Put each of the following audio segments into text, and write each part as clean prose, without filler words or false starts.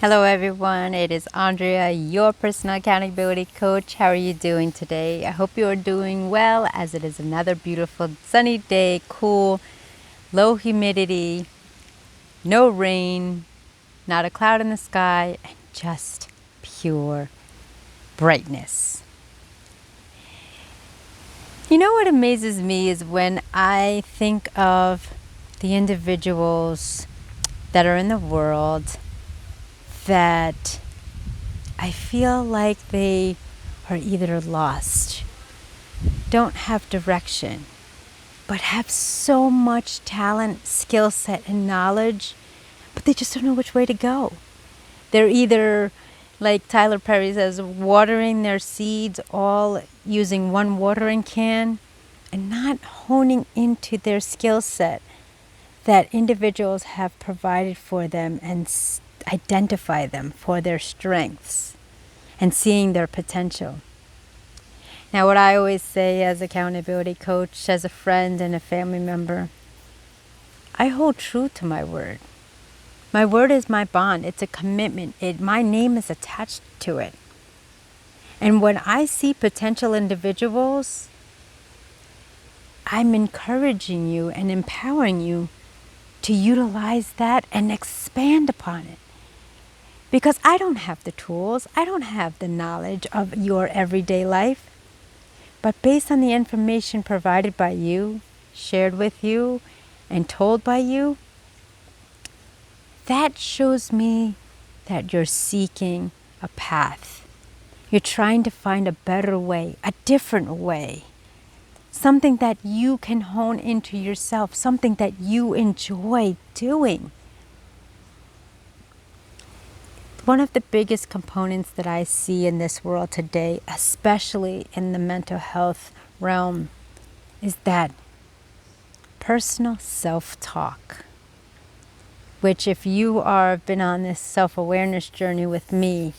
Hello everyone, it is Andrea, your personal accountability coach. How are you doing today? I hope you are doing well as it is another beautiful sunny day, cool, low humidity, no rain, not a cloud in the sky, and just pure brightness. You know what amazes me is when I think of the individuals that are in the world that I feel like they are either lost, don't have direction, but have so much talent, skill set, and knowledge, but they just don't know which way to go. They're either, like Tyler Perry says, watering their seeds all using one watering can and not honing into their skill set that individuals have provided for them and identify them for their strengths and seeing their potential. Now, what I always say as accountability coach, as a friend and a family member, I hold true to my word. My word is my bond. It's a commitment. My name is attached to it. And when I see potential individuals, I'm encouraging you and empowering you to utilize that and expand upon it. Because I don't have the tools, I don't have the knowledge of your everyday life. But based on the information provided by you, shared with you, and told by you, that shows me that you're seeking a path. You're trying to find a better way, a different way. Something that you can hone into yourself, something that you enjoy doing. One of the biggest components that I see in this world today, especially in the mental health realm, is that personal self-talk, which if you are been on this self-awareness journey with me,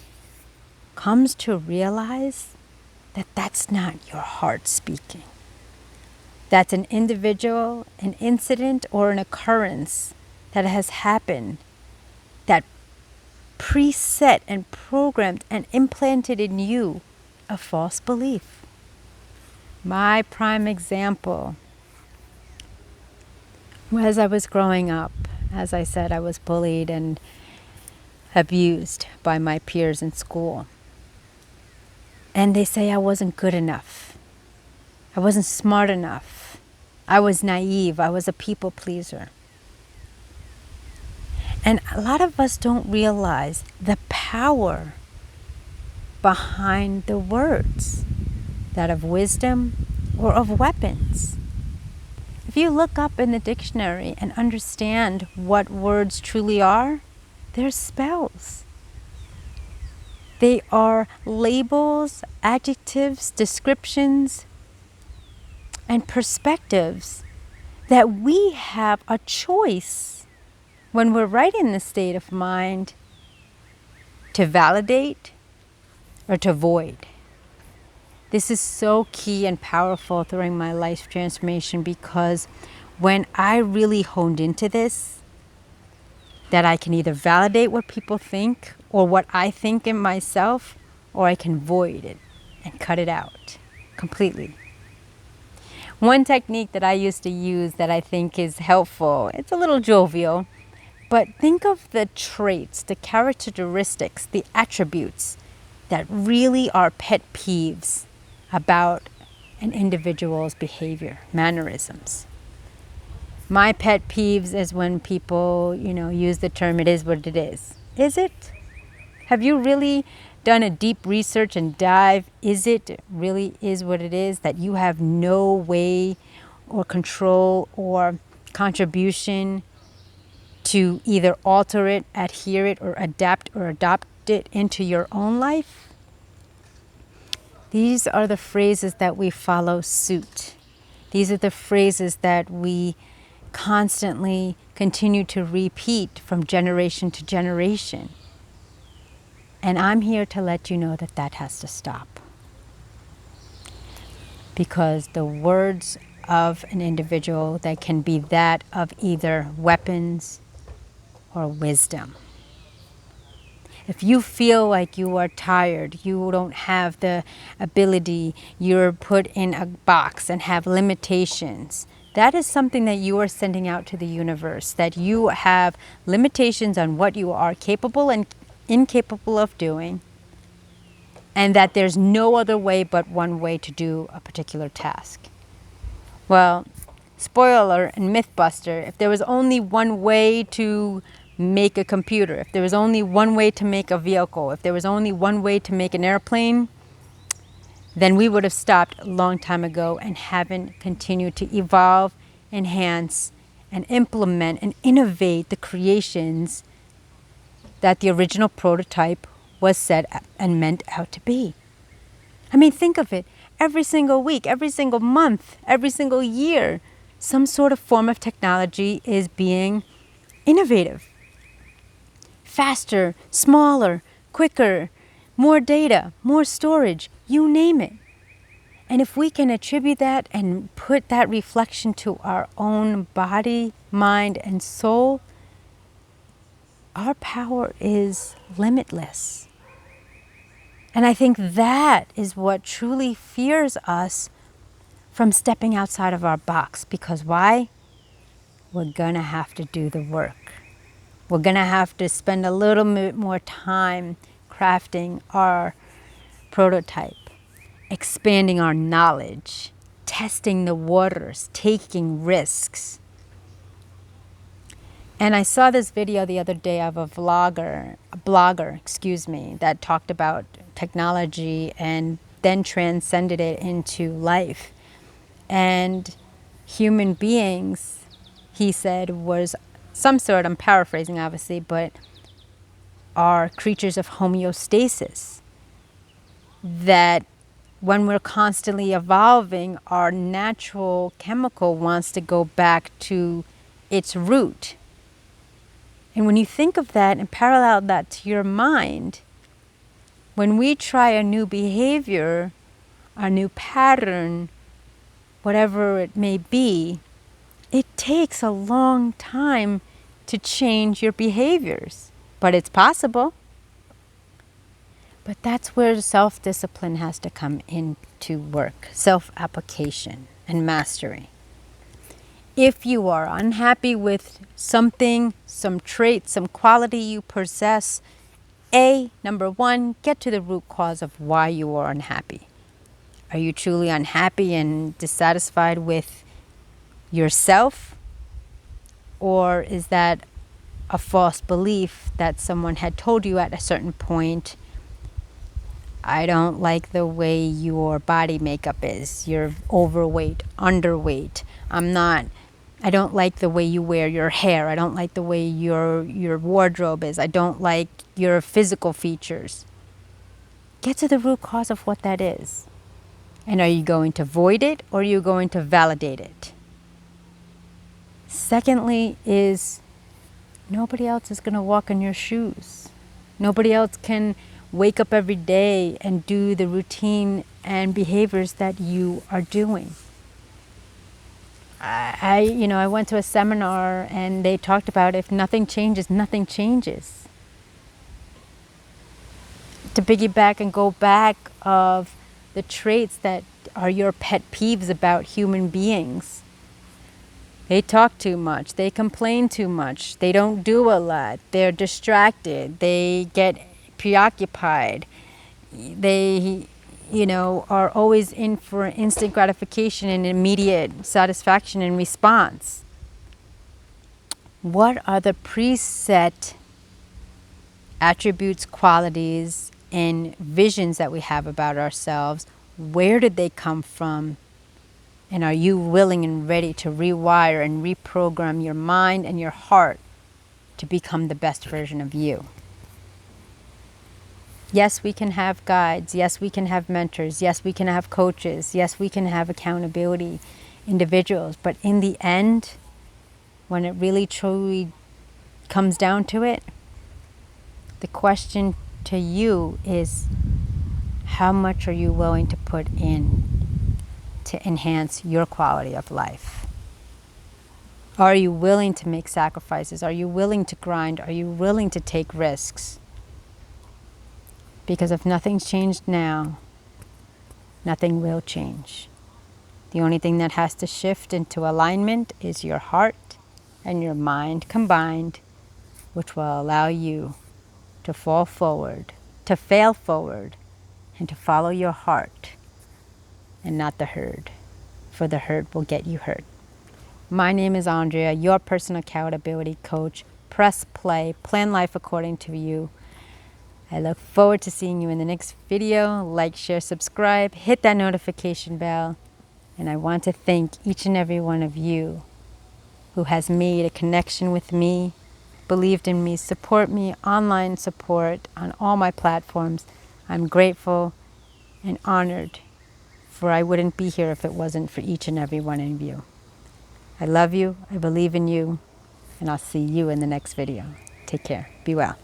comes to realize that that's not your heart speaking. That's an individual, an incident, or an occurrence that has happened that preset and programmed and implanted in you a false belief. My prime example, as I was growing up, as I said, I was bullied and abused by my peers in school. And they say I wasn't good enough. I wasn't smart enough. I was naive. I was a people pleaser. And a lot of us don't realize the power behind the words, that of wisdom or of weapons. If you look up in the dictionary and understand what words truly are, they're spells. They are labels, adjectives, descriptions, and perspectives that we have a choice when we're right in the state of mind to validate or to void. This is so key and powerful during my life transformation because when I really honed into this, that I can either validate what people think or what I think in myself, or I can void it and cut it out completely. One technique that I used to use that I think is helpful, it's a little jovial, but think of the traits, the characteristics, the attributes that really are pet peeves about an individual's behavior, mannerisms. My pet peeves is when people, use the term, it is what it is. Is it? Have you really done a deep research and dive? Is it really is what it is, that you have no way or control or contribution to either alter it, adhere it, or adapt or adopt it into your own life? These are the phrases that we follow suit. These are the phrases that we constantly continue to repeat from generation to generation. And I'm here to let you know that that has to stop. Because the words of an individual that can be that of either weapons or wisdom. If you feel like you are tired, you don't have the ability, you're put in a box and have limitations, that is something that you are sending out to the universe, that you have limitations on what you are capable and incapable of doing, and that there's no other way but one way to do a particular task. Well, spoiler and mythbuster, if there was only one way to make a computer, if there was only one way to make a vehicle, if there was only one way to make an airplane, then we would have stopped a long time ago and haven't continued to evolve, enhance, and implement and innovate the creations that the original prototype was set and meant out to be. I mean, think of it. Every single week, every single month, every single year, some sort of form of technology is being innovative. Faster, smaller, quicker, more data, more storage, you name it. And if we can attribute that and put that reflection to our own body, mind, and soul, our power is limitless. And I think that is what truly fears us from stepping outside of our box. Because why? We're going to have to do the work. We're going to have to spend a little bit more time crafting our prototype, expanding our knowledge, testing the waters, taking risks. And I saw this video the other day of a blogger, that talked about technology and then transcended it into life. And human beings, he said, was some sort, I'm paraphrasing obviously, but are creatures of homeostasis. That when we're constantly evolving, our natural chemical wants to go back to its root. And when you think of that and parallel that to your mind, when we try a new behavior, a new pattern, whatever it may be, it takes a long time to change your behaviors. But it's possible. But that's where self-discipline has to come into work, self-application and mastery. If you are unhappy with something, some trait, some quality you possess, number one, get to the root cause of why you are unhappy. Are you truly unhappy and dissatisfied with yourself? Or is that a false belief that someone had told you at a certain point? I don't like the way your body makeup is. You're overweight, underweight. I don't like the way you wear your hair. I don't like the way your wardrobe is. I don't like your physical features. Get to the root cause of what that is. And are you going to void it or are you going to validate it? Secondly is nobody else is going to walk in your shoes. Nobody else can wake up every day and do the routine and behaviors that you are doing. I went to a seminar and they talked about if nothing changes, nothing changes. To piggyback and go back of the traits that are your pet peeves about human beings. They talk too much. They complain too much. They don't do a lot. They're distracted. They get preoccupied. They are always in for instant gratification and immediate satisfaction and response. What are the preset attributes, qualities, and visions that we have about ourselves? Where did they come from? And are you willing and ready to rewire and reprogram your mind and your heart to become the best version of you? Yes, we can have guides. Yes, we can have mentors. Yes, we can have coaches. Yes, we can have accountability individuals. But in the end, when it really truly comes down to it, the question to you is, how much are you willing to put in to enhance your quality of life? Are you willing to make sacrifices? Are you willing to grind? Are you willing to take risks? Because if nothing's changed now, nothing will change. The only thing that has to shift into alignment is your heart and your mind combined, which will allow you to fall forward, to fail forward, and to follow your heart and not the herd, for the herd will get you hurt. My name is Andrea, your personal accountability coach. Press play, plan life according to you. I look forward to seeing you in the next video. Like, share, subscribe, hit that notification bell. And I want to thank each and every one of you who has made a connection with me, believed in me, support me, online support on all my platforms. I'm grateful and honored, for I wouldn't be here if it wasn't for each and every one of you. I love you, I believe in you, and I'll see you in the next video. Take care. Be well.